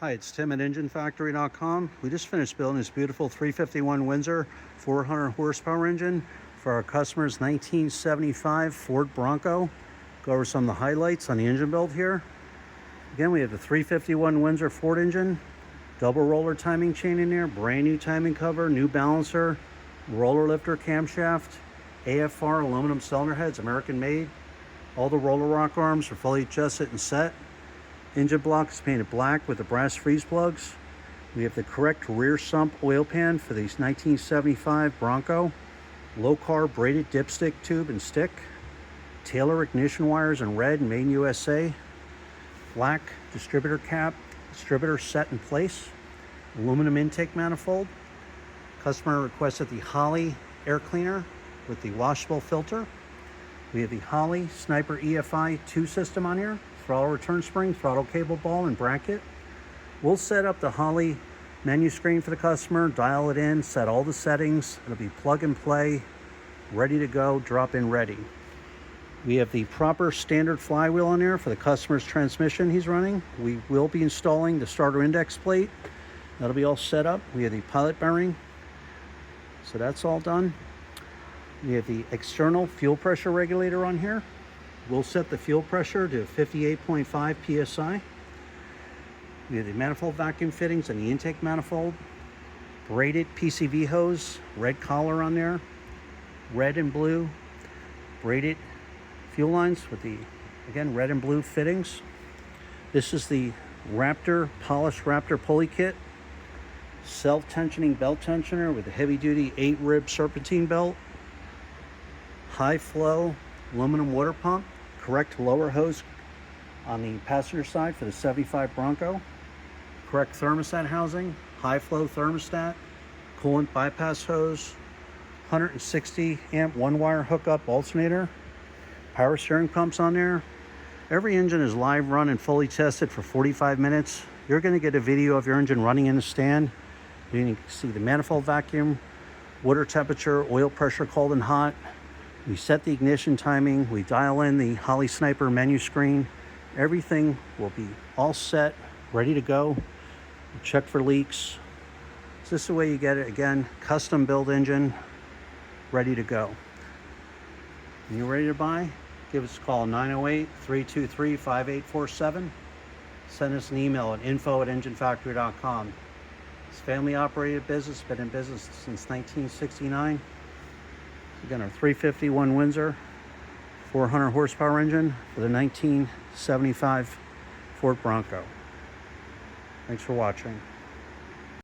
Hi, it's Tim at EngineFactory.com. We just finished building this beautiful 351 Windsor 400 horsepower engine for our customer's 1975 Ford Bronco. Go over some of the highlights on the engine build here. Again, we have the 351 Windsor Ford engine, double roller timing chain in there, brand new timing cover, new balancer, roller lifter camshaft, AFR aluminum cylinder heads, American made. All the roller rock arms are fully adjusted and set. Engine block is painted black with the brass freeze plugs. We have the correct rear sump oil pan for the 1975 Bronco. Low carb braided dipstick tube and stick. Taylor ignition wires in red, made in USA. Black distributor cap, distributor set in place. Aluminum intake manifold. Customer requested the Holley air cleaner with the washable filter. We have the Holley Sniper EFI 2 system on here. Throttle return spring, throttle cable ball, and bracket. We'll set up the Holley menu screen for the customer, dial it in, set all the settings. It'll be plug and play, ready to go, drop in ready. We have the proper standard flywheel on there for the customer's transmission he's running. We will be installing the starter index plate. That'll be all set up. We have the pilot bearing, so that's all done. We have the external fuel pressure regulator on here. We'll set the fuel pressure to 58.5 psi. We have the manifold vacuum fittings and the intake manifold. Braided PCV hose, red collar on there, red and blue. Braided fuel lines with the, again, red and blue fittings. This is the polished Wraptor pulley kit. Self-tensioning belt tensioner with a heavy-duty 8-rib serpentine belt. High flow aluminum water pump. Correct lower hose on the passenger side for the 75 Bronco. Correct thermostat housing, high flow thermostat, coolant bypass hose, 160 amp 1-wire hookup alternator, power steering pumps on there. Every engine is live run and fully tested for 45 minutes. You're going to get a video of your engine running in the stand. You can see the manifold vacuum, water temperature, oil pressure cold and hot. We set the ignition timing, we dial in the Holley Sniper menu screen. Everything will be all set, ready to go. We'll check for leaks. So this is the way you get it. Again, custom build engine, ready to go. When you're ready to buy, give us a call, 908-323-5847. Send us an email at info@enginefactory.com. It's a family operated business, been in business since 1969. Again, our 351 Windsor 400 horsepower engine for the 1975 Ford Bronco. Thanks for watching.